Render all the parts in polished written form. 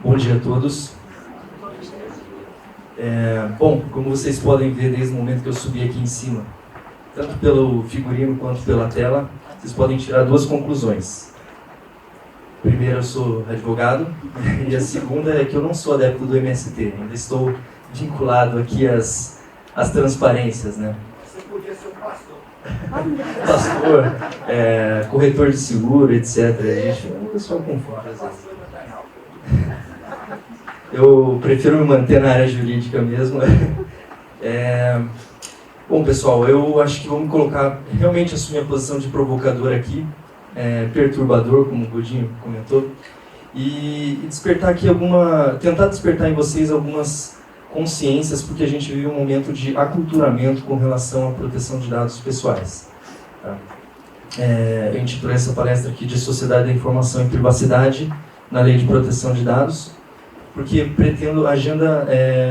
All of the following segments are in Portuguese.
Bom dia a todos. Bom, como vocês podem ver desde o momento que eu subi aqui em cima, tanto pelo figurino quanto pela tela, vocês podem tirar duas conclusões. Primeiro, eu sou advogado, e a segunda é que eu não sou adepto do MST, ainda estou vinculado aqui às transparências, né? Você podia ser um pastor. Pastor, corretor de seguro, etc. O pessoal confunde às vezes. Eu prefiro me manter na área jurídica mesmo. Bom, pessoal, eu acho que vou me colocar, realmente assumir a posição de provocador aqui, perturbador, como o Godinho comentou, e despertar aqui tentar despertar em vocês algumas consciências, porque a gente vive um momento de aculturamento com relação à proteção de dados pessoais. Tá? Eu intitulei essa palestra aqui de Sociedade da Informação e Privacidade na Lei de Proteção de Dados, porque pretendo, a agenda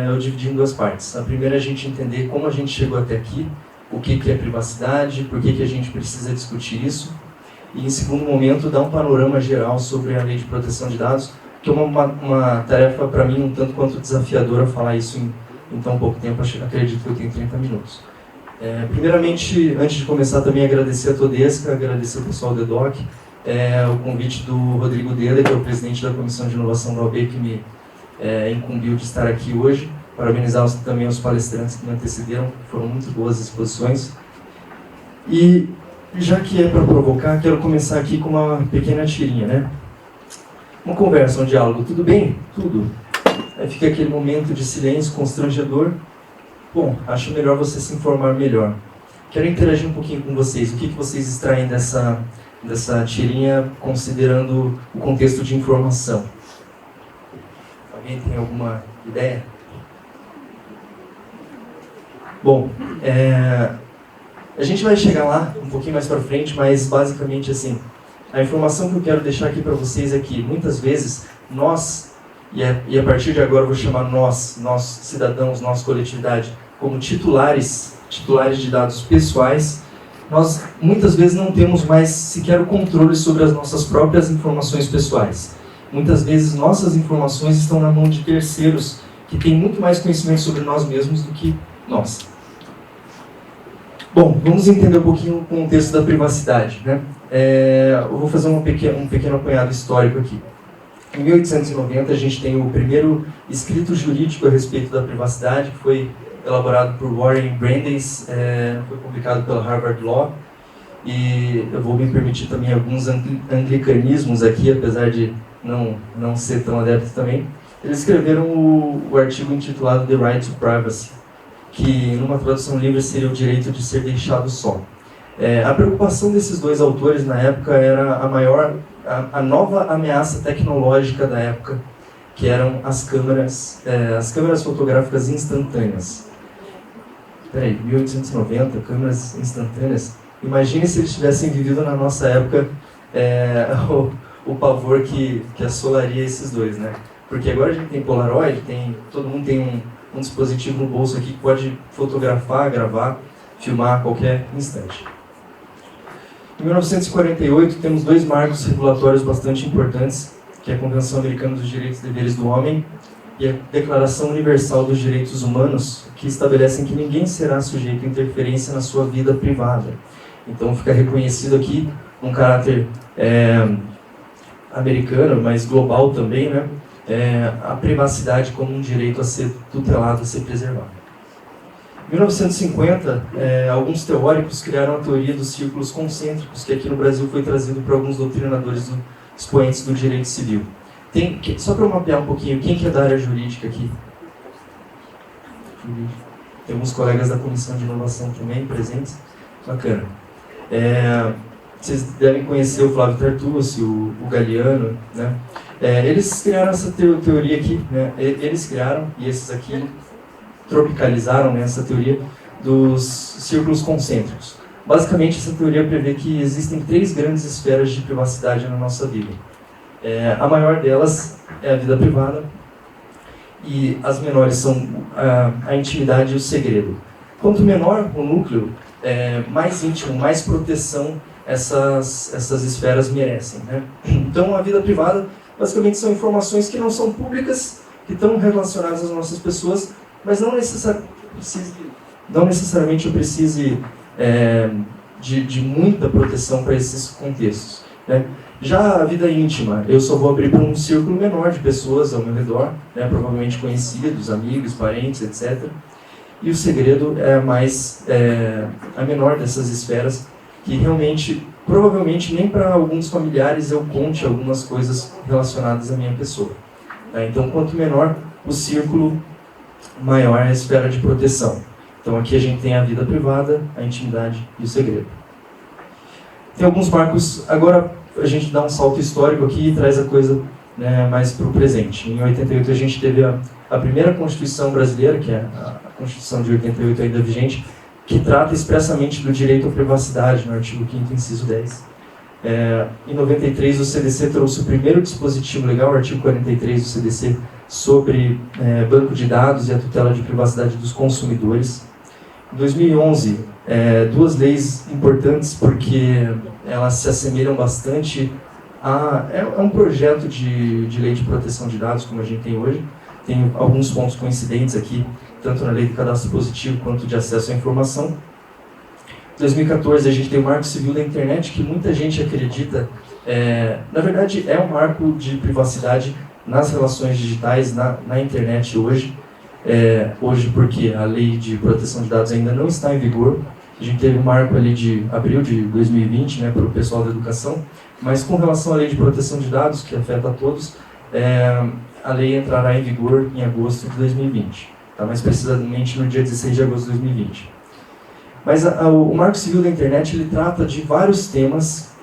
eu dividi em duas partes. A primeira é a gente entender como a gente chegou até aqui, o que é privacidade, por que a gente precisa discutir isso, e em segundo momento dar um panorama geral sobre a Lei de Proteção de Dados, que é uma tarefa para mim um tanto quanto desafiadora falar isso em tão pouco tempo. Acredito que eu tenho 30 minutos. Primeiramente, antes de começar, também agradecer a Todesca, agradecer ao pessoal do EDOC, o convite do Rodrigo Deda, que é o presidente da Comissão de Inovação da OAB, que me incumbiu de estar aqui hoje. Parabenizar também os palestrantes que me antecederam, foram muito boas exposições. E já que é para provocar, quero começar aqui com uma pequena tirinha, né? Uma conversa, um diálogo. Tudo bem? Tudo. Aí fica aquele momento de silêncio constrangedor. Bom, acho melhor você se informar melhor. Quero interagir um pouquinho com vocês. O que vocês extraem dessa tirinha, considerando o contexto de informação? Alguém tem alguma ideia? Bom, a gente vai chegar lá um pouquinho mais para frente, mas basicamente assim, a informação que eu quero deixar aqui para vocês é que muitas vezes nós, e a partir de agora eu vou chamar nós cidadãos, nós coletividade, como titulares de dados pessoais, nós muitas vezes não temos mais sequer o controle sobre as nossas próprias informações pessoais. Muitas vezes nossas informações estão na mão de terceiros que têm muito mais conhecimento sobre nós mesmos do que nós. Bom, vamos entender um pouquinho o contexto da privacidade, né? Eu vou fazer um pequeno apanhado histórico aqui. Em 1890, a gente tem o primeiro escrito jurídico a respeito da privacidade, que foi elaborado por Warren Brandeis, foi publicado pela Harvard Law, e eu vou me permitir também alguns anglicanismos aqui, apesar de não ser tão adepto também. Eles escreveram o artigo intitulado The Right to Privacy, que numa tradução livre seria o direito de ser deixado só. A preocupação desses dois autores na época era a nova ameaça tecnológica da época, que eram as câmeras fotográficas instantâneas. Peraí, 1890, câmeras instantâneas? Imagine se eles tivessem vivido na nossa época o pavor que assolaria esses dois, né? Porque agora a gente tem Polaroid, todo mundo tem um dispositivo no bolso aqui que pode fotografar, gravar, filmar a qualquer instante. Em 1948, temos dois marcos regulatórios bastante importantes, que é a Convenção Americana dos Direitos e Deveres do Homem e a Declaração Universal dos Direitos Humanos, que estabelecem que ninguém será sujeito a interferência na sua vida privada. Então fica reconhecido aqui um caráter americano, mas global também, né? A privacidade como um direito a ser tutelado, a ser preservado. Em 1950, alguns teóricos criaram a teoria dos círculos concêntricos, que aqui no Brasil foi trazido por alguns doutrinadores expoentes do direito civil. Só para eu mapear um pouquinho, quem que é da área jurídica aqui? Tem alguns colegas da Comissão de Inovação também presentes. Bacana. Vocês devem conhecer o Flávio Tartucci, o Galeano, né? Eles criaram essa teoria aqui, né? Eles criaram, e esses aqui tropicalizaram, né, essa teoria dos círculos concêntricos. Basicamente, essa teoria prevê que existem 3 grandes esferas de privacidade na nossa vida. A maior delas é a vida privada, e as menores são a intimidade e o segredo. Quanto menor o núcleo, mais íntimo, mais proteção essas esferas merecem, né? Então, a vida privada basicamente são informações que não são públicas, que estão relacionadas às nossas pessoas, mas não necessariamente eu precise de muita proteção para esses contextos, né? Já a vida íntima, eu só vou abrir para um círculo menor de pessoas ao meu redor, né? Provavelmente conhecidos, amigos, parentes, etc. E o segredo é a menor dessas esferas, que realmente, provavelmente nem para alguns familiares eu conte algumas coisas relacionadas à minha pessoa. Então, quanto menor o círculo, maior é a esfera de proteção. Então, aqui a gente tem a vida privada, a intimidade e o segredo. Tem alguns marcos. Agora, a gente dá um salto histórico aqui e traz a coisa, né, mais para o presente. Em 88, a gente teve a primeira Constituição brasileira, que é a Constituição de 88 ainda vigente, que trata expressamente do direito à privacidade, no artigo 5º, inciso 10. Em 93, o CDC trouxe o primeiro dispositivo legal, o artigo 43 do CDC, sobre banco de dados e a tutela de privacidade dos consumidores. Em 2011, duas leis importantes, porque elas se assemelham bastante é um projeto de lei de proteção de dados, como a gente tem hoje. Tem alguns pontos coincidentes aqui, tanto na lei do cadastro positivo quanto de acesso à informação. Em 2014, a gente tem o Marco Civil da Internet, que muita gente acredita, na verdade, é um marco de privacidade nas relações digitais, na internet hoje. Hoje, porque a lei de proteção de dados ainda não está em vigor. A gente teve um marco ali de abril de 2020, né, para o pessoal da educação, mas com relação à lei de proteção de dados, que afeta a todos, a lei entrará em vigor em agosto de 2020, tá? Mais precisamente no dia 16 de agosto de 2020. Mas o Marco Civil da Internet, ele trata de vários temas,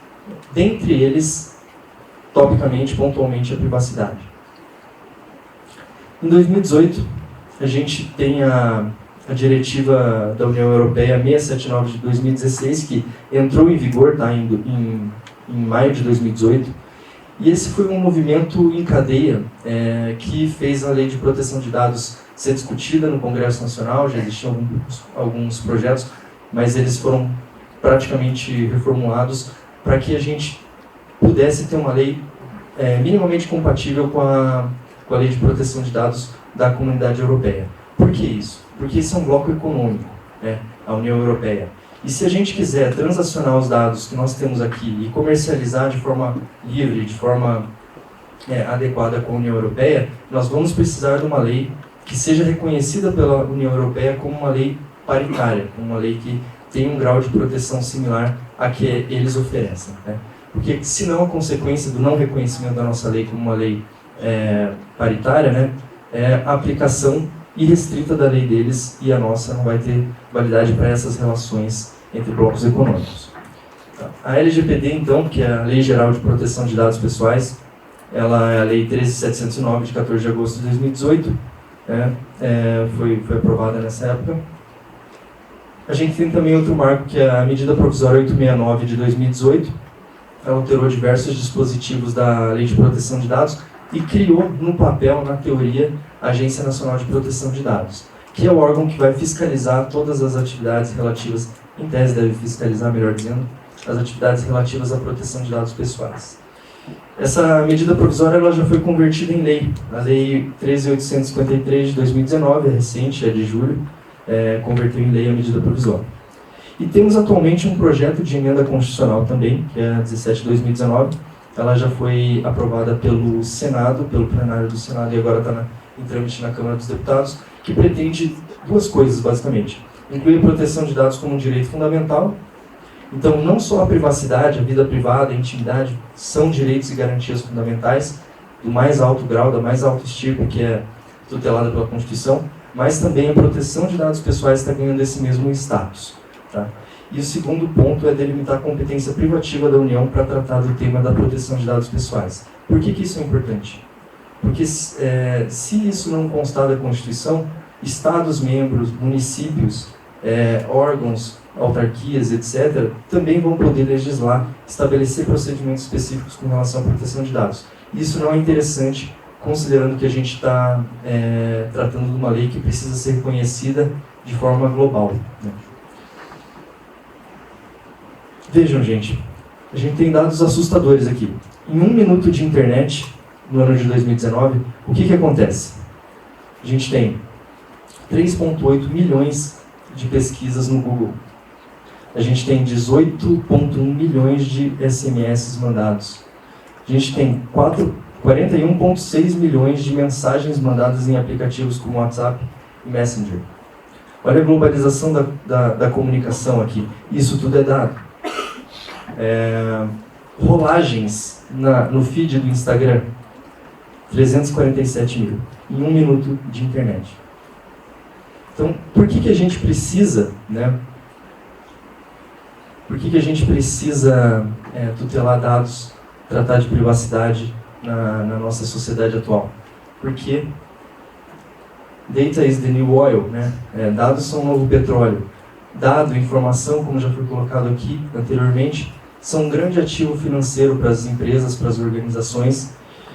dentre eles, topicamente, pontualmente, a privacidade. Em 2018, a gente tem a diretiva da União Europeia 679 de 2016, que entrou em vigor, tá, em maio de 2018. E esse foi um movimento em cadeia que fez a Lei de Proteção de Dados ser discutida no Congresso Nacional. Já existiam alguns projetos, mas eles foram praticamente reformulados para que a gente pudesse ter uma lei minimamente compatível com a Lei de Proteção de Dados da Comunidade Europeia. Por que isso? Porque isso é um bloco econômico, né, a União Europeia. E se a gente quiser transacionar os dados que nós temos aqui e comercializar de forma livre, de forma adequada com a União Europeia, nós vamos precisar de uma lei que seja reconhecida pela União Europeia como uma lei paritária, como uma lei que tem um grau de proteção similar a que eles oferecem, né? Porque senão a consequência do não reconhecimento da nossa lei como uma lei paritária, né, é a aplicação irrestrita da lei deles, e a nossa não vai ter validade para essas relações entre blocos econômicos. A LGPD, então, que é a Lei Geral de Proteção de Dados Pessoais, ela é a Lei 13.709, de 14 de agosto de 2018, foi aprovada nessa época. A gente tem também outro marco, que é a Medida Provisória 869, de 2018. Ela alterou diversos dispositivos da Lei de Proteção de Dados e criou, no papel, na teoria, a Agência Nacional de Proteção de Dados, que é o órgão que vai fiscalizar todas as atividades relativas, em tese deve fiscalizar, melhor dizendo, as atividades relativas à proteção de dados pessoais. Essa medida provisória ela já foi convertida em lei. A Lei 13.853 de 2019, é recente, é de julho, converteu em lei a medida provisória. E temos atualmente um projeto de emenda constitucional também, que é a 17 de 2019. Ela já foi aprovada pelo Senado, pelo plenário do Senado, e agora está em trâmite na Câmara dos Deputados, que pretende duas coisas, basicamente. Incluir a proteção de dados como um direito fundamental. Então, não só a privacidade, a vida privada, a intimidade, são direitos e garantias fundamentais, do mais alto grau, da mais alta estirpe, que é tutelada pela Constituição, mas também a proteção de dados pessoais está ganhando esse mesmo status, tá? E o segundo ponto é delimitar a competência privativa da União para tratar do tema da proteção de dados pessoais. Por que isso é importante? Porque se isso não constar da Constituição, Estados-membros, municípios, órgãos, autarquias, etc., também vão poder legislar, estabelecer procedimentos específicos com relação à proteção de dados. Isso não é interessante, considerando que a gente está tratando de uma lei que precisa ser reconhecida de forma global, né? Vejam, gente, a gente tem dados assustadores aqui. Em 1 minuto de internet, no ano de 2019, o que acontece? A gente tem 3,8 milhões de pesquisas no Google. A gente tem 18,1 milhões de SMS mandados. A gente tem 41,6 milhões de mensagens mandadas em aplicativos como WhatsApp e Messenger. Olha a globalização da comunicação aqui. Isso tudo é dado. Rolagens no feed do Instagram, 347 mil, em 1 minuto de internet. Então, por que a gente precisa, né? Por que a gente precisa tutelar dados, tratar de privacidade na nossa sociedade atual? Porque data is the new oil, né? Dados são o novo petróleo. Dado, informação, como já foi colocado aqui anteriormente, são um grande ativo financeiro para as empresas, para as organizações.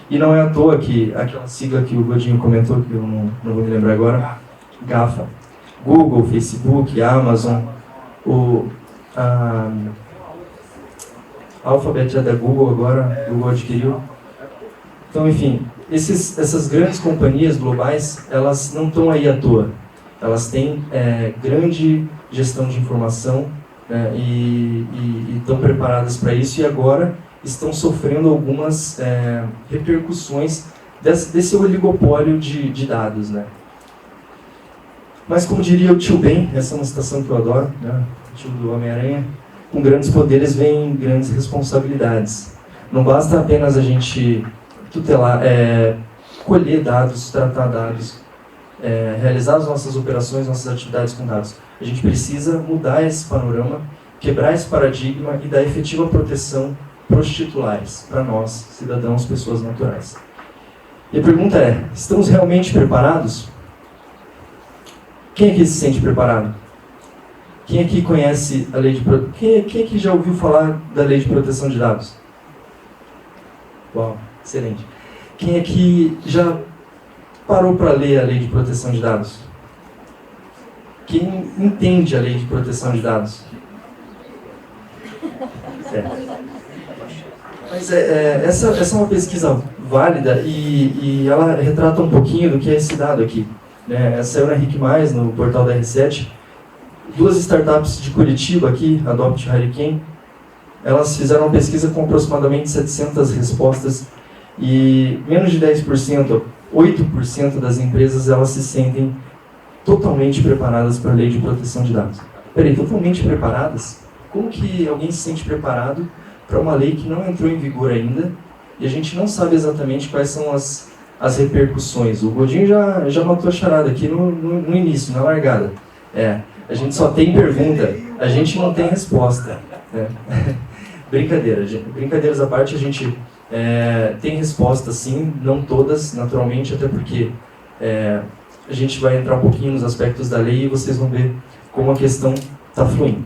E não é à toa que aquela sigla que o Godinho comentou, que eu não vou me lembrar agora, GAFA. Google, Facebook, Amazon, a Alphabet é da Google agora, Google adquiriu. Então, enfim, essas grandes companhias globais, elas não estão aí à toa. Elas têm grande gestão de informação, né, e estão preparadas para isso, e agora estão sofrendo algumas repercussões desse oligopólio de dados, né? Mas como diria o tio Ben, essa é uma citação que eu adoro, né? O tio do Homem-Aranha, com grandes poderes vêm grandes responsabilidades. Não basta apenas a gente tutelar, colher dados, tratar dados, realizar as nossas operações, nossas atividades com dados. A gente precisa mudar esse panorama, quebrar esse paradigma e dar efetiva proteção para os titulares, para nós, cidadãos, pessoas naturais. E a pergunta é, estamos realmente preparados? Quem aqui se sente preparado? Quem aqui conhece a lei de proteção? Quem aqui já ouviu falar da lei de proteção de dados? Uau, excelente. Quem aqui já parou para ler a lei de proteção de dados? Quem entende a lei de proteção de dados? Mas essa é uma pesquisa válida e ela retrata um pouquinho do que é esse dado aqui. Saiu na RIC+, no portal da R7. 2 startups de Curitiba aqui, Adopt Hurricane, elas fizeram uma pesquisa com aproximadamente 700 respostas e menos de 10%, 8% das empresas, elas se sentem totalmente preparadas para a lei de proteção de dados. Peraí, totalmente preparadas? Como que alguém se sente preparado para uma lei que não entrou em vigor ainda e a gente não sabe exatamente quais são as repercussões? O Godinho já matou a charada aqui no início, na largada. A gente só tem pergunta, a gente não tem resposta. Brincadeiras à parte, a gente tem resposta sim, não todas, naturalmente, até porque a gente vai entrar um pouquinho nos aspectos da lei e vocês vão ver como a questão está fluindo.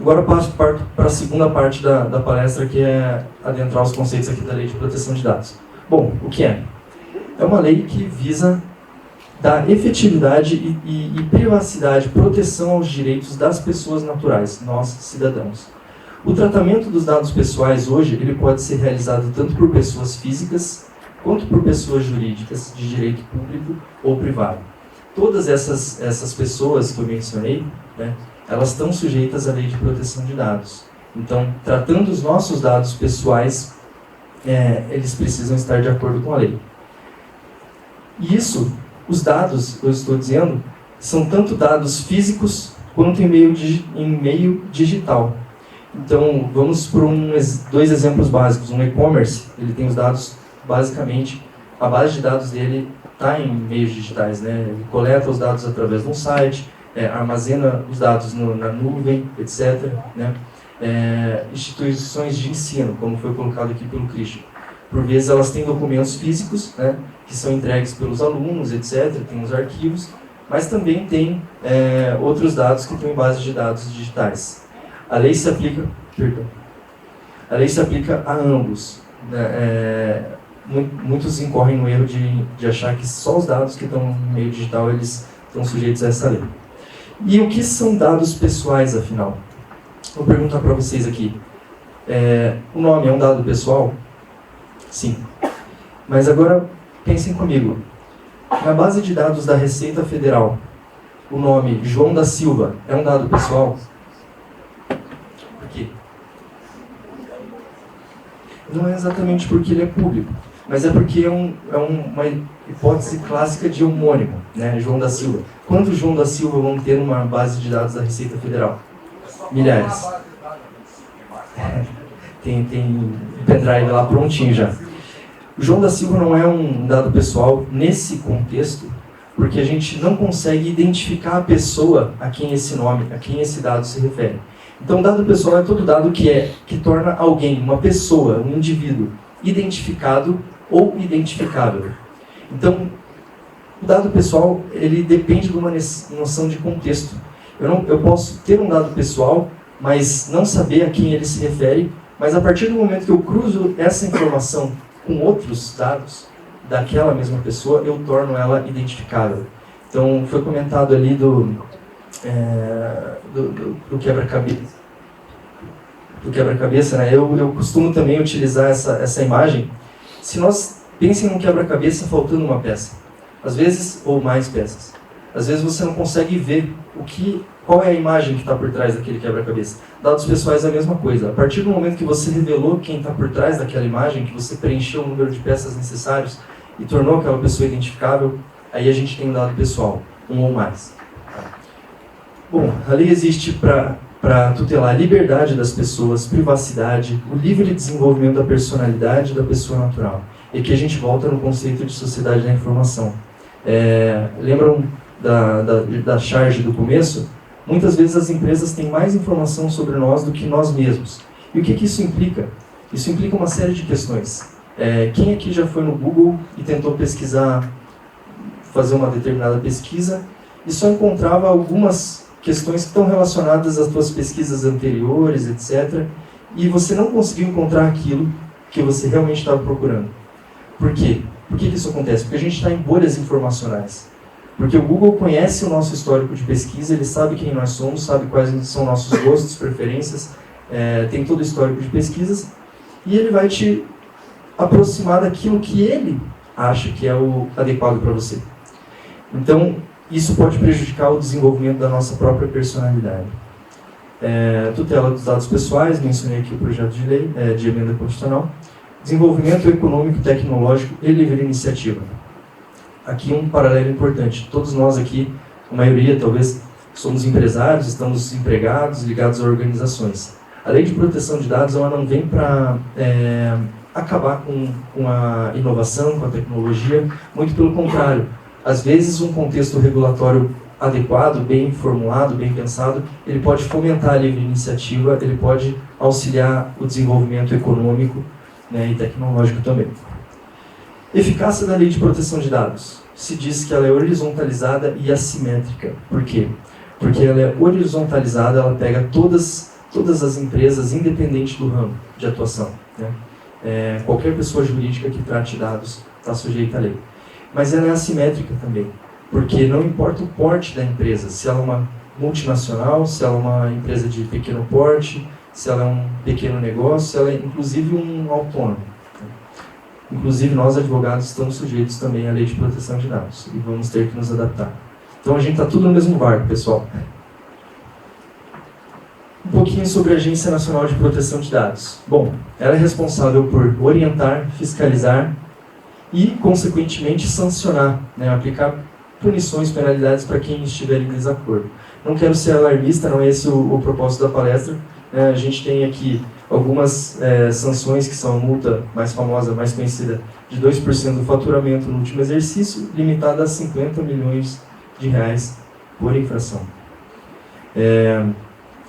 Agora parto para a segunda parte da palestra, que é adentrar os conceitos aqui da Lei de Proteção de Dados. Bom, o que é? É uma lei que visa dar efetividade e privacidade, proteção aos direitos das pessoas naturais, nós, cidadãos. O tratamento dos dados pessoais hoje, ele pode ser realizado tanto por pessoas físicas, quanto por pessoas jurídicas, de direito público ou privado. Todas essas pessoas que eu mencionei, né, elas estão sujeitas à Lei de Proteção de Dados. Então, tratando os nossos dados pessoais, eles precisam estar de acordo com a lei. E isso, os dados, eu estou dizendo, são tanto dados físicos quanto em meio digital. Então, vamos por 2 exemplos básicos. Um e-commerce, ele tem os dados, basicamente, a base de dados dele está em meios digitais, né? Ele coleta os dados através de um site, armazena os dados na nuvem, etc., né? Instituições de ensino, como foi colocado aqui pelo Christian. Por vezes elas têm documentos físicos, né, que são entregues pelos alunos, etc., tem os arquivos, mas também tem outros dados que estão em base de dados digitais. A lei se aplica, a ambos. Né? Muitos incorrem no erro de achar que só os dados que estão no meio digital eles estão sujeitos a essa lei. E o que são dados pessoais, afinal? Vou perguntar para vocês aqui. O nome é um dado pessoal? Sim. Mas agora, pensem comigo. Na base de dados da Receita Federal, o nome João da Silva é um dado pessoal? Por quê? Não é exatamente porque ele é público, mas é porque é uma hipótese clássica de homônimo, né? João da Silva. Quantos João da Silva vão ter uma base de dados da Receita Federal? Milhares. Tem pendrive lá prontinho já. O João da Silva não é um dado pessoal nesse contexto, porque a gente não consegue identificar a pessoa a quem esse nome, a quem esse dado se refere. Então, dado pessoal é todo dado que torna alguém, uma pessoa, um indivíduo, identificado ou identificável. Então, o dado pessoal, ele depende de uma noção de contexto. Eu posso ter um dado pessoal, mas não saber a quem ele se refere, mas a partir do momento que eu cruzo essa informação com outros dados daquela mesma pessoa, eu torno ela identificável. Então, foi comentado ali do quebra-cabeça, né? Eu costumo também utilizar essa imagem. Se nós pensem num quebra-cabeça faltando uma peça, às vezes, ou mais peças, às vezes você não consegue ver qual é a imagem que está por trás daquele quebra-cabeça. Dados pessoais é a mesma coisa. A partir do momento que você revelou quem está por trás daquela imagem, que você preencheu o número de peças necessários e tornou aquela pessoa identificável, aí a gente tem um dado pessoal, um ou mais. Bom, a lei existe para tutelar a liberdade das pessoas, privacidade, o livre desenvolvimento da personalidade da pessoa natural. E aqui a gente volta no conceito de sociedade da informação. Lembram da charge do começo? Muitas vezes as empresas têm mais informação sobre nós do que nós mesmos. E o que isso implica? Isso implica uma série de questões. Quem aqui já foi no Google e tentou pesquisar, fazer uma determinada pesquisa, e só encontrava algumas questões que estão relacionadas às suas pesquisas anteriores, etc. E você não conseguiu encontrar aquilo que você realmente estava procurando. Por quê? Por que isso acontece? Porque a gente está em bolhas informacionais. Porque o Google conhece o nosso histórico de pesquisa, ele sabe quem nós somos, sabe quais são nossos gostos, preferências, tem todo o histórico de pesquisas, e ele vai te aproximar daquilo que ele acha que é o adequado para você. Então, isso pode prejudicar o desenvolvimento da nossa própria personalidade. Tutela dos dados pessoais, mencionei aqui o projeto de lei, de emenda constitucional. Desenvolvimento econômico, tecnológico e livre iniciativa. Aqui um paralelo importante. Todos nós aqui, a maioria talvez, somos empresários, estamos empregados, ligados a organizações. A lei de proteção de dados ela não vem para acabar com a inovação, com a tecnologia, muito pelo contrário. Às vezes um contexto regulatório adequado, bem formulado, bem pensado, ele pode fomentar a livre iniciativa, ele pode auxiliar o desenvolvimento econômico, né, e tecnológico também. Eficácia da lei de proteção de dados. Se diz que ela é horizontalizada e assimétrica. Por quê? Porque ela é horizontalizada, ela pega todas as empresas, independente do ramo de atuação, né? Qualquer pessoa jurídica que trate dados está sujeita à lei. Mas ela é assimétrica também, porque não importa o porte da empresa, se ela é uma multinacional, se ela é uma empresa de pequeno porte, se ela é um pequeno negócio, se ela é inclusive um autônomo. Inclusive nós advogados estamos sujeitos também à lei de proteção de dados e vamos ter que nos adaptar. Então a gente está tudo no mesmo barco, pessoal. Um pouquinho sobre a Agência Nacional de Proteção de Dados. Bom, ela é responsável por orientar, fiscalizar e, consequentemente, sancionar, né, aplicar punições, penalidades para quem estiver em desacordo. Não quero ser alarmista, não é esse o propósito da palestra. A gente tem aqui algumas sanções, que são a multa mais famosa, mais conhecida, de 2% do faturamento no último exercício, limitada a 50 milhões de reais por infração.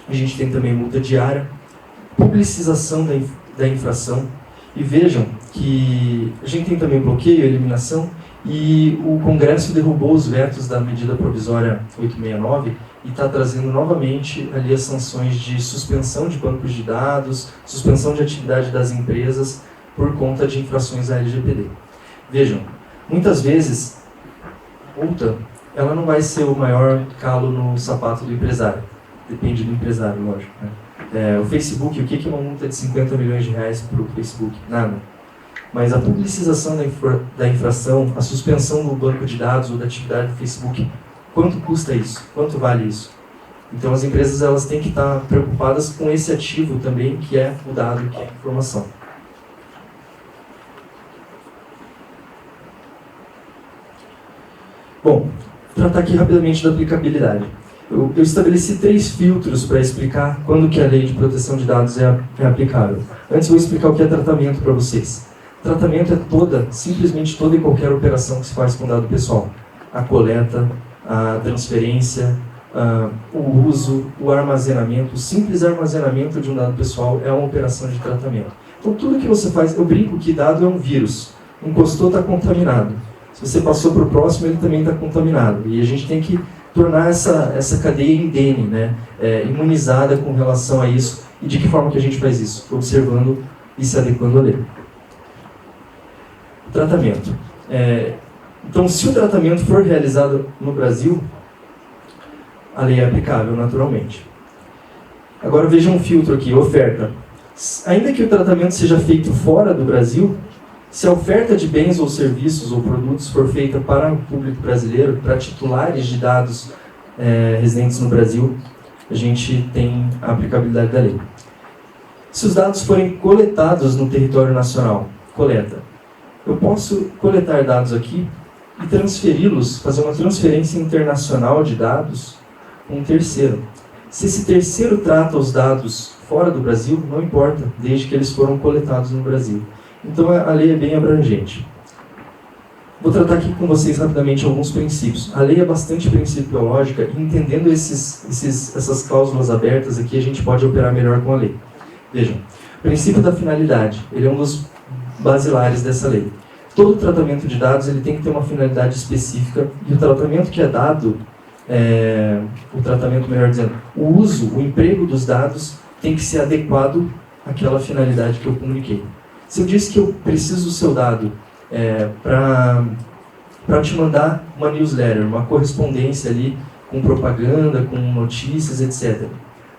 A gente tem também multa diária, publicização da infração, e vejam que a gente tem também bloqueio, eliminação, e o Congresso derrubou os vetos da medida provisória 869 e está trazendo novamente ali as sanções de suspensão de bancos de dados, suspensão de atividade das empresas por conta de infrações à LGPD. Vejam, muitas vezes, multa, ela não vai ser o maior calo no sapato do empresário. Depende do empresário, lógico, né? O Facebook, o que é uma multa de 50 milhões de reais para o Facebook? Nada. Mas a publicização da infração, a suspensão do banco de dados ou da atividade do Facebook, quanto custa isso? Quanto vale isso? Então as empresas elas têm que estar preocupadas com esse ativo também, que é o dado, que é a informação. Bom, vou tratar aqui rapidamente da aplicabilidade. Eu estabeleci 3 filtros para explicar quando que a lei de proteção de dados é aplicável. Antes eu vou explicar o que é tratamento para vocês. Tratamento é simplesmente toda e qualquer operação que se faz com dado pessoal. A coleta, a transferência, o uso, o armazenamento, o simples armazenamento de um dado pessoal é uma operação de tratamento. Então tudo que você faz, eu brinco que dado é um vírus. Encostou, está contaminado. Se você passou para o próximo, ele também está contaminado. E a gente tem que tornar essa cadeia indene, né? Imunizada com relação a isso. E de que forma que a gente faz isso? Observando e se adequando à lei. Tratamento. Então, se o tratamento for realizado no Brasil, a lei é aplicável naturalmente. Agora veja um filtro aqui, oferta. Ainda que o tratamento seja feito fora do Brasil, se a oferta de bens ou serviços ou produtos for feita para o público brasileiro, para titulares de dados residentes no Brasil, a gente tem a aplicabilidade da lei. Se os dados forem coletados no território nacional, coleta. Eu posso coletar dados aqui e transferi-los, fazer uma transferência internacional de dados com um terceiro. Se esse terceiro trata os dados fora do Brasil, não importa, desde que eles foram coletados no Brasil. Então a lei é bem abrangente. Vou tratar aqui com vocês rapidamente alguns princípios. A lei é bastante principiológica e entendendo essas cláusulas abertas aqui, a gente pode operar melhor com a lei. Vejam, o princípio da finalidade, ele é um dos basilares dessa lei. Todo tratamento de dados ele tem que ter uma finalidade específica e o tratamento que é dado, o tratamento, melhor dizendo, o uso, o emprego dos dados tem que ser adequado àquela finalidade que eu comuniquei. Se eu disse que eu preciso do seu dado para te mandar uma newsletter, uma correspondência ali com propaganda, com notícias, etc.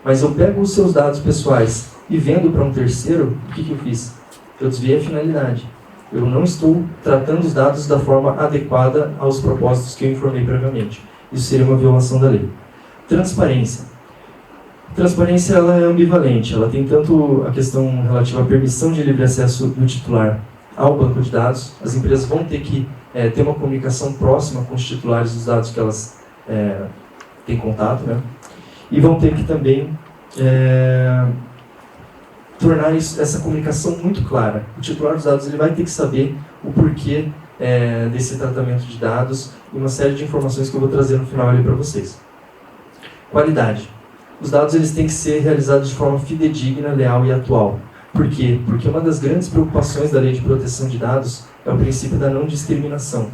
Mas eu pego os seus dados pessoais e vendo para um terceiro, o que eu fiz? Eu desviei a finalidade. Eu não estou tratando os dados da forma adequada aos propósitos que eu informei previamente. Isso seria uma violação da lei. Transparência. Transparência ela é ambivalente, ela tem tanto a questão relativa à permissão de livre acesso do titular ao banco de dados, as empresas vão ter que ter uma comunicação próxima com os titulares dos dados que elas têm contato, né? E vão ter que também tornar essa comunicação muito clara. O titular dos dados ele vai ter que saber o porquê desse tratamento de dados e uma série de informações que eu vou trazer no final ali para vocês. Qualidade. Os dados eles têm que ser realizados de forma fidedigna, leal e atual. Por quê? Porque uma das grandes preocupações da Lei de Proteção de Dados é o princípio da não discriminação.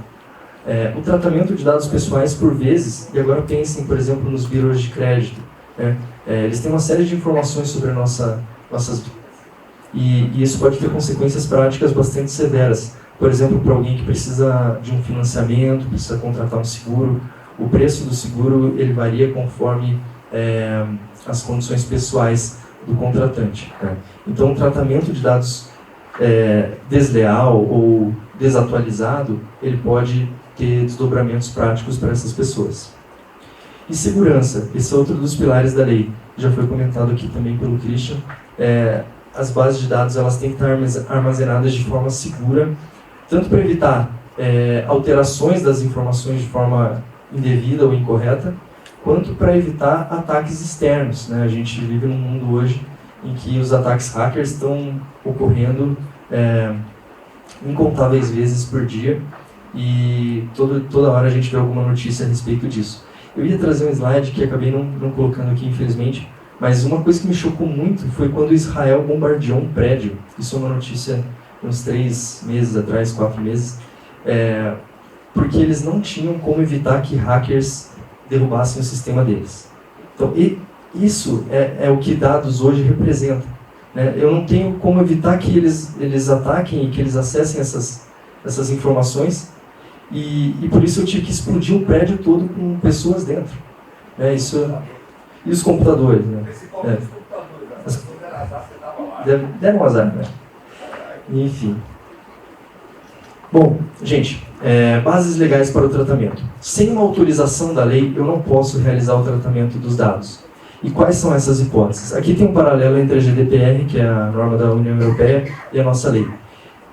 O tratamento de dados pessoais, por vezes, e agora pensem, por exemplo, nos bureaus de crédito, né? Eles têm uma série de informações sobre nossas vidas. E isso pode ter consequências práticas bastante severas. Por exemplo, para alguém que precisa de um financiamento, precisa contratar um seguro, o preço do seguro ele varia conforme as condições pessoais do contratante. Né? Então, o tratamento de dados desleal ou desatualizado, ele pode ter desdobramentos práticos para essas pessoas. E segurança, esse é outro dos pilares da lei, já foi comentado aqui também pelo Christian. As bases de dados elas têm que estar armazenadas de forma segura, tanto para evitar alterações das informações de forma indevida ou incorreta, quanto para evitar ataques externos. Né? A gente vive num mundo hoje em que os ataques hackers estão ocorrendo incontáveis vezes por dia e toda hora a gente vê alguma notícia a respeito disso. Eu ia trazer um slide que acabei não colocando aqui, infelizmente, mas uma coisa que me chocou muito foi quando Israel bombardeou um prédio. Isso é uma notícia uns 3 meses atrás, 4 meses, porque eles não tinham como evitar que hackers derrubassem o sistema deles. Então, isso é o que dados hoje representam. Né? Eu não tenho como evitar que eles ataquem e que eles acessem essas informações, e por isso eu tive que explodir o prédio todo com pessoas dentro. E os computadores. Né? Principalmente os computadores. Deram um azar, né? Enfim. Bom, gente, bases legais para o tratamento. Sem uma autorização da lei, eu não posso realizar o tratamento dos dados. E quais são essas hipóteses? Aqui tem um paralelo entre a GDPR, que é a norma da União Europeia, e a nossa lei.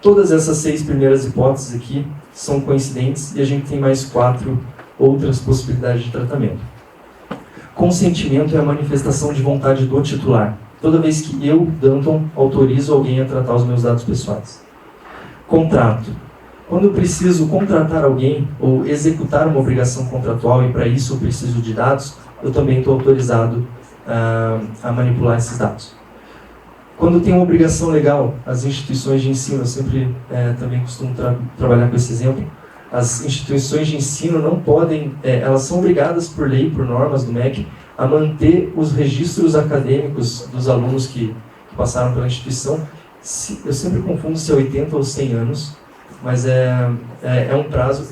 Todas essas 6 primeiras hipóteses aqui são coincidentes e a gente tem mais 4 outras possibilidades de tratamento. Consentimento é a manifestação de vontade do titular. Toda vez que eu, Danton, autorizo alguém a tratar os meus dados pessoais. Contrato. Quando eu preciso contratar alguém ou executar uma obrigação contratual e para isso eu preciso de dados, eu também estou autorizado a manipular esses dados. Quando tem uma obrigação legal, as instituições de ensino, eu sempre também costumo trabalhar com esse exemplo, as instituições de ensino não podem, elas são obrigadas por lei, por normas do MEC, a manter os registros acadêmicos dos alunos que passaram pela instituição. Eu sempre confundo se é 80 ou 100 anos, mas é um prazo...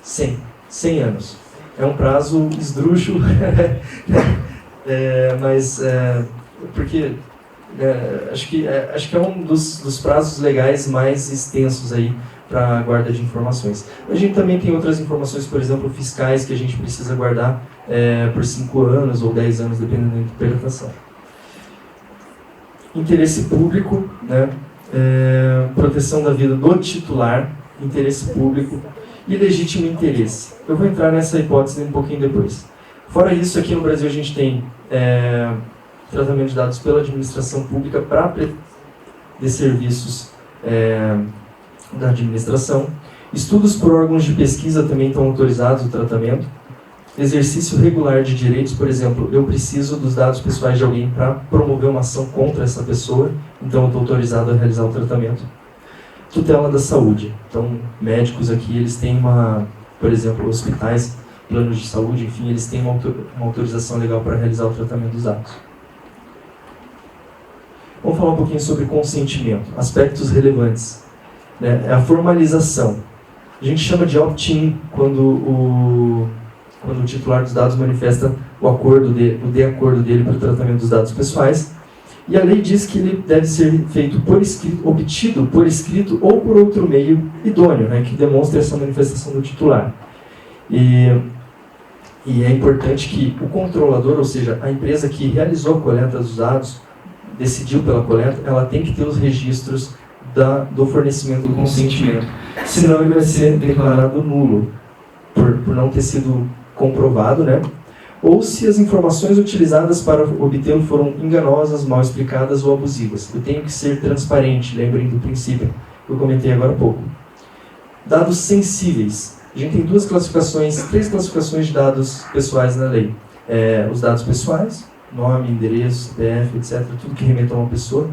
100 anos. É um prazo esdrúxulo, porque acho que é um dos prazos legais mais extensos aí para a guarda de informações. A gente também tem outras informações, por exemplo, fiscais, que a gente precisa guardar por 5 anos ou 10 anos, dependendo da interpretação. Interesse público, né? Proteção da vida do titular, interesse público e legítimo interesse. Eu vou entrar nessa hipótese um pouquinho depois. Fora isso, aqui no Brasil a gente tem tratamento de dados pela administração pública para de serviços da administração. Estudos por órgãos de pesquisa também estão autorizados o tratamento. Exercício regular de direitos, por exemplo, eu preciso dos dados pessoais de alguém para promover uma ação contra essa pessoa, então eu estou autorizado a realizar o tratamento. Tutela da saúde. Então, médicos aqui, eles têm por exemplo, hospitais, planos de saúde, enfim, eles têm uma autorização legal para realizar o tratamento dos dados. Vamos falar um pouquinho sobre consentimento, aspectos relevantes. É a formalização. A gente chama de opt-in quando o titular dos dados manifesta o de acordo dele para o tratamento dos dados pessoais. E a lei diz que ele deve ser feito por escrito, obtido por escrito ou por outro meio idôneo, né, que demonstre essa manifestação do titular. E é importante que o controlador, ou seja, a empresa que realizou a coleta dos dados, decidiu pela coleta, ela tem que ter os registros do fornecimento do consentimento. Senão ele vai ser declarado nulo, por não ter sido comprovado, né? Ou se as informações utilizadas para obtê-lo foram enganosas, mal explicadas ou abusivas. Eu tenho que ser transparente, lembrem do princípio que eu comentei agora há pouco. Dados sensíveis. A gente tem 3 classificações de dados pessoais na lei. Os dados pessoais, nome, endereço, CPF, etc., tudo que remeta a uma pessoa.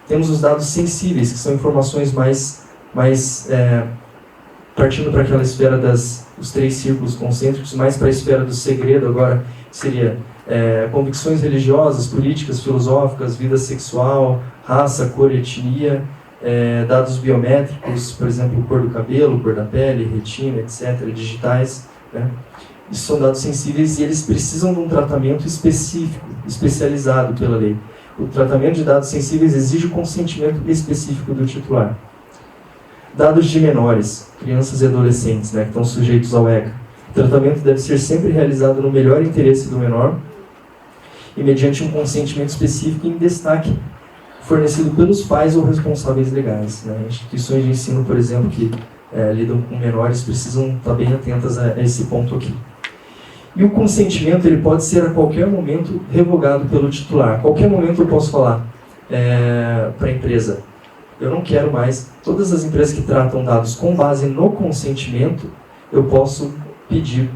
Temos os dados sensíveis, que são informações mais partindo para aquela esfera os 3 círculos concêntricos, mais para a esfera do segredo agora, seria convicções religiosas, políticas, filosóficas, vida sexual, raça, cor, etnia, dados biométricos, por exemplo, cor do cabelo, cor da pele, retina, etc., digitais, né? Isso são dados sensíveis e eles precisam de um tratamento específico, especializado pela lei. O tratamento de dados sensíveis exige o consentimento específico do titular. Dados de menores, crianças e adolescentes, né, que estão sujeitos ao ECA. O tratamento deve ser sempre realizado no melhor interesse do menor e mediante um consentimento específico em destaque fornecido pelos pais ou responsáveis legais, né. Instituições de ensino, por exemplo, que lidam com menores precisam estar bem atentas a esse ponto aqui. E o consentimento ele pode ser a qualquer momento revogado pelo titular. A qualquer momento eu posso falar para a empresa: eu não quero mais. Todas as empresas que tratam dados com base no consentimento, eu posso pedir,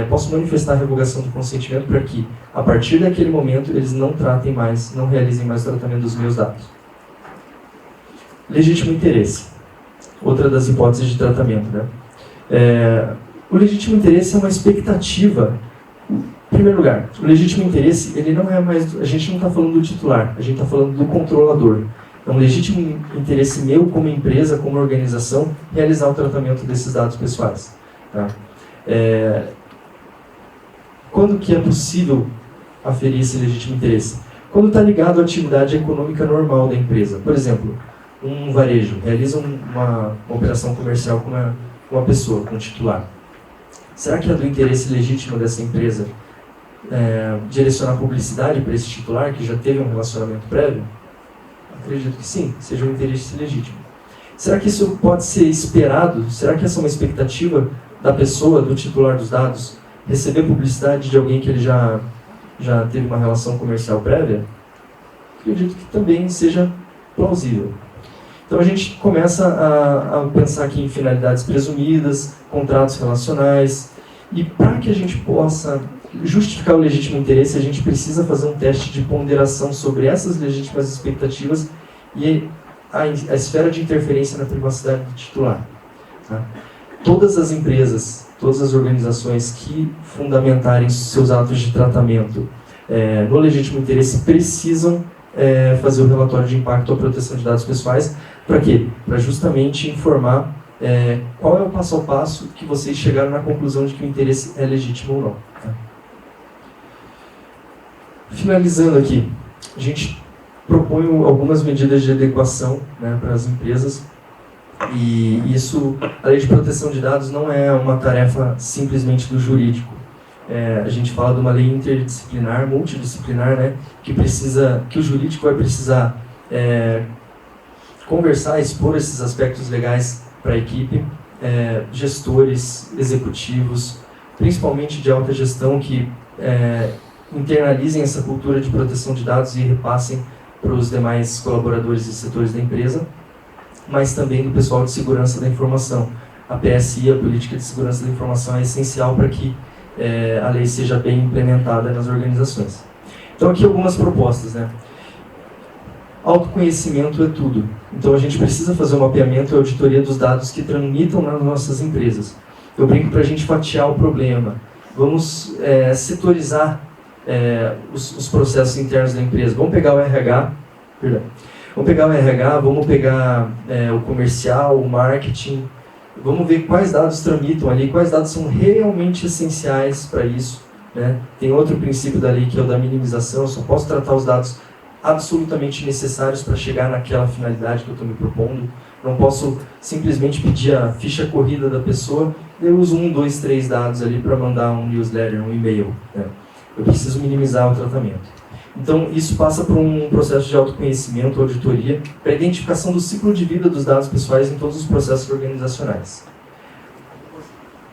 posso manifestar a revogação do consentimento para que, a partir daquele momento, eles não tratem mais, não realizem mais o tratamento dos meus dados. Legítimo interesse. Outra das hipóteses de tratamento, né? O legítimo interesse é uma expectativa. Em primeiro lugar, o legítimo interesse, ele não é mais... A gente não está falando do titular, a gente está falando do controlador. É um legítimo interesse meu, como empresa, como organização, realizar o tratamento desses dados pessoais. Tá? Quando que é possível aferir esse legítimo interesse? Quando está ligado à atividade econômica normal da empresa. Por exemplo, um varejo, realiza uma operação comercial com uma pessoa, com um titular. Será que é do interesse legítimo dessa empresa direcionar publicidade para esse titular que já teve um relacionamento prévio? Acredito que sim, seja um interesse legítimo. Será que isso pode ser esperado? Será que essa é uma expectativa da pessoa, do titular dos dados, receber publicidade de alguém que ele já teve uma relação comercial prévia? Acredito que também seja plausível. Então a gente começa a pensar aqui em finalidades presumidas, contratos relacionais, e para que a gente possa justificar o legítimo interesse, a gente precisa fazer um teste de ponderação sobre essas legítimas expectativas e a esfera de interferência na privacidade do titular. Tá? Todas as empresas, todas as organizações que fundamentarem seus atos de tratamento no legítimo interesse precisam fazer o relatório de impacto à proteção de dados pessoais. Para quê? Para justamente informar qual é o passo a passo que vocês chegaram na conclusão de que o interesse é legítimo ou não. Tá? Finalizando aqui, a gente propõe algumas medidas de adequação, né, para as empresas, e isso, a lei de proteção de dados não é uma tarefa simplesmente do jurídico. A gente fala de uma lei interdisciplinar, multidisciplinar, né, que o jurídico vai precisar conversar, expor esses aspectos legais para a equipe, gestores, executivos, principalmente de alta gestão, que internalizem essa cultura de proteção de dados e repassem para os demais colaboradores e setores da empresa, mas também do pessoal de segurança da informação. A PSI, a Política de Segurança da Informação, é essencial para que a lei seja bem implementada nas organizações. Então aqui algumas propostas, né? Autoconhecimento é tudo. Então a gente precisa fazer um mapeamento e auditoria dos dados que tramitam nas nossas empresas. Eu brinco para a gente fatiar o problema. Vamos setorizar os processos internos da empresa. Vamos pegar o RH, vamos pegar o comercial, o marketing, vamos ver quais dados tramitam ali, quais dados são realmente essenciais para isso. Né? Tem outro princípio da lei que é o da minimização. Eu só posso tratar os dados absolutamente necessários para chegar naquela finalidade que eu estou me propondo. Não posso simplesmente pedir a ficha corrida da pessoa, eu uso 1, 2, 3 dados ali para mandar um newsletter, um e-mail. Né? Eu preciso minimizar o tratamento. Então, isso passa por um processo de autoconhecimento, auditoria, para a identificação do ciclo de vida dos dados pessoais em todos os processos organizacionais.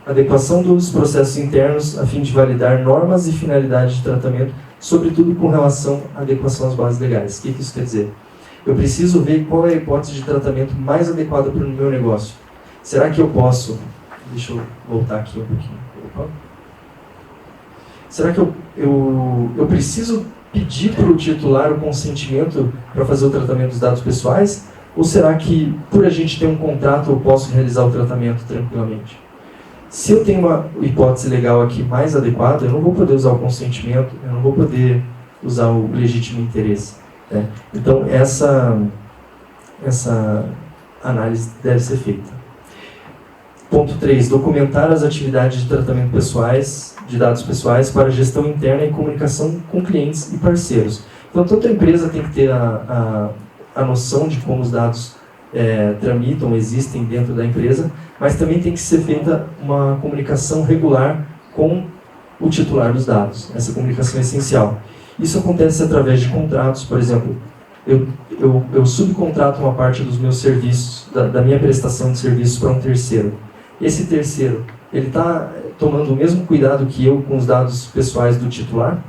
Adequação dos processos internos a fim de validar normas e finalidades de tratamento, sobretudo com relação à adequação às bases legais. O que isso quer dizer? Eu preciso ver qual é a hipótese de tratamento mais adequada para o meu negócio. Será que eu posso... Deixa eu voltar aqui um pouquinho. Opa. Será que eu preciso pedir para o titular o consentimento para fazer o tratamento dos dados pessoais? Ou será que, por a gente ter um contrato, eu posso realizar o tratamento tranquilamente? Se eu tenho uma hipótese legal aqui mais adequada, eu não vou poder usar o consentimento, eu não vou poder usar o legítimo interesse. Né? Então, essa análise deve ser feita. Ponto 3. Documentar as atividades de tratamento de dados pessoais para gestão interna e comunicação com clientes e parceiros. Então, toda empresa tem que ter a noção de como os dados tramitam, existem dentro da empresa, mas também tem que ser feita uma comunicação regular com o titular dos dados. Essa comunicação é essencial. Isso acontece através de contratos. Por exemplo, eu subcontrato uma parte dos meus serviços, da minha prestação de serviços para um terceiro. Esse terceiro, ele está tomando o mesmo cuidado que eu com os dados pessoais do titular?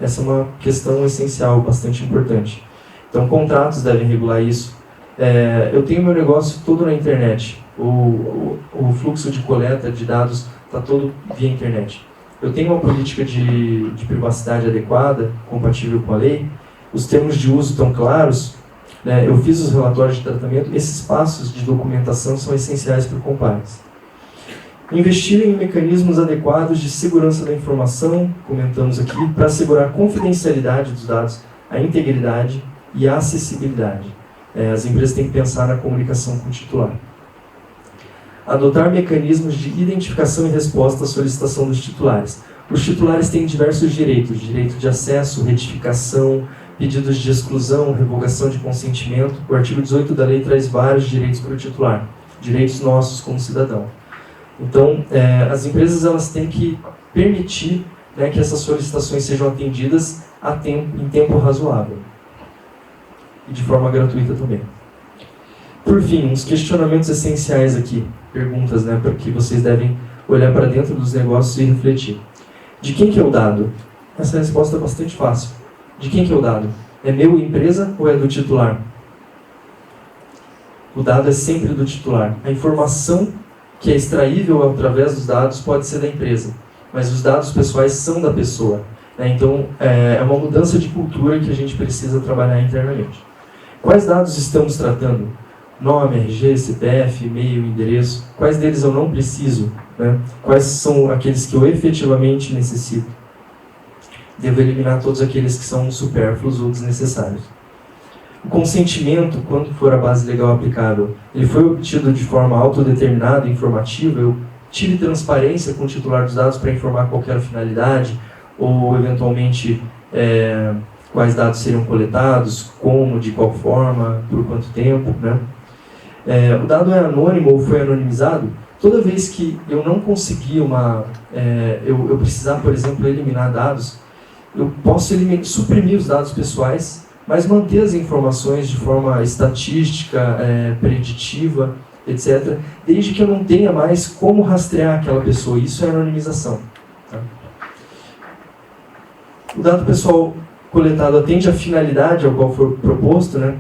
Essa é uma questão essencial, bastante importante. Então, contratos devem regular isso. Eu tenho meu negócio todo na internet. O fluxo de coleta de dados está todo via internet. Eu tenho uma política de privacidade adequada, compatível com a lei. Os termos de uso estão claros. Né? Eu fiz os relatórios de tratamento. Esses passos de documentação são essenciais para o compliance. Investir em mecanismos adequados de segurança da informação, comentamos aqui, para assegurar a confidencialidade dos dados, a integridade e a acessibilidade. As empresas têm que pensar na comunicação com o titular. Adotar mecanismos de identificação e resposta à solicitação dos titulares. Os titulares têm diversos direitos: direito de acesso, retificação, pedidos de exclusão, revogação de consentimento. O artigo 18 da lei traz vários direitos para o titular, direitos nossos como cidadão. Então, as empresas elas têm que permitir, né, que essas solicitações sejam atendidas em tempo razoável e de forma gratuita também. Por fim, uns questionamentos essenciais aqui, perguntas, né, para que vocês devem olhar para dentro dos negócios e refletir. De quem que é o dado? Essa resposta é bastante fácil. De quem que é o dado? É meu empresa ou é do titular? O dado é sempre do titular. A informação que é extraível através dos dados pode ser da empresa, mas os dados pessoais são da pessoa, né? Então, é uma mudança de cultura que a gente precisa trabalhar internamente. Quais dados estamos tratando? Nome, RG, CPF, e-mail, endereço. Quais deles eu não preciso, né? Quais são aqueles que eu efetivamente necessito? Devo eliminar todos aqueles que são supérfluos ou desnecessários. O consentimento, quando for a base legal aplicável, ele foi obtido de forma autodeterminada e informativa. Eu tive transparência com o titular dos dados para informar qual era a finalidade, ou eventualmente quais dados seriam coletados, como, de qual forma, por quanto tempo, né? O dado é anônimo ou foi anonimizado. Toda vez que eu não conseguir eu precisar, por exemplo, eliminar dados, eu posso suprimir os dados pessoais, mas manter as informações de forma estatística, preditiva, etc., desde que eu não tenha mais como rastrear aquela pessoa. Isso é anonimização. Tá? O dado pessoal coletado atende à finalidade ao qual for proposto, né?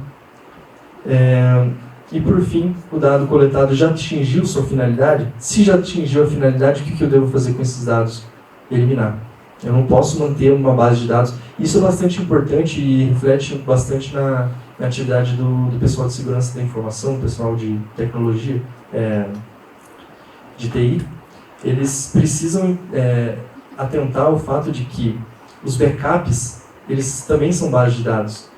E, por fim, o dado coletado já atingiu sua finalidade? Se já atingiu a finalidade, o que eu devo fazer com esses dados? Eliminar. Eu não posso manter uma base de dados. Isso é bastante importante e reflete bastante na atividade do pessoal de segurança da informação, do pessoal de tecnologia, de TI. Eles precisam atentar ao fato de que os backups, eles também são bases de dados.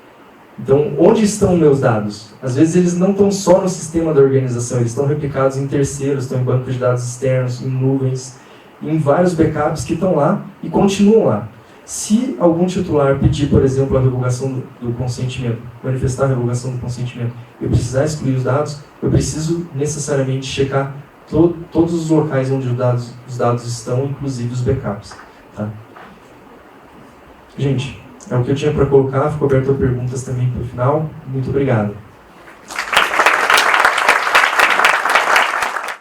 Então, onde estão meus dados? Às vezes eles não estão só no sistema da organização, eles estão replicados em terceiros, estão em bancos de dados externos, em nuvens, em vários backups que estão lá e continuam lá. Se algum titular pedir, por exemplo, a revogação do consentimento, manifestar a revogação do consentimento, eu precisar excluir os dados, eu preciso necessariamente checar todos os locais onde os dados estão, inclusive os backups. Tá? Gente, é o que eu tinha para colocar, ficou aberto a perguntas também para o final. Muito obrigado.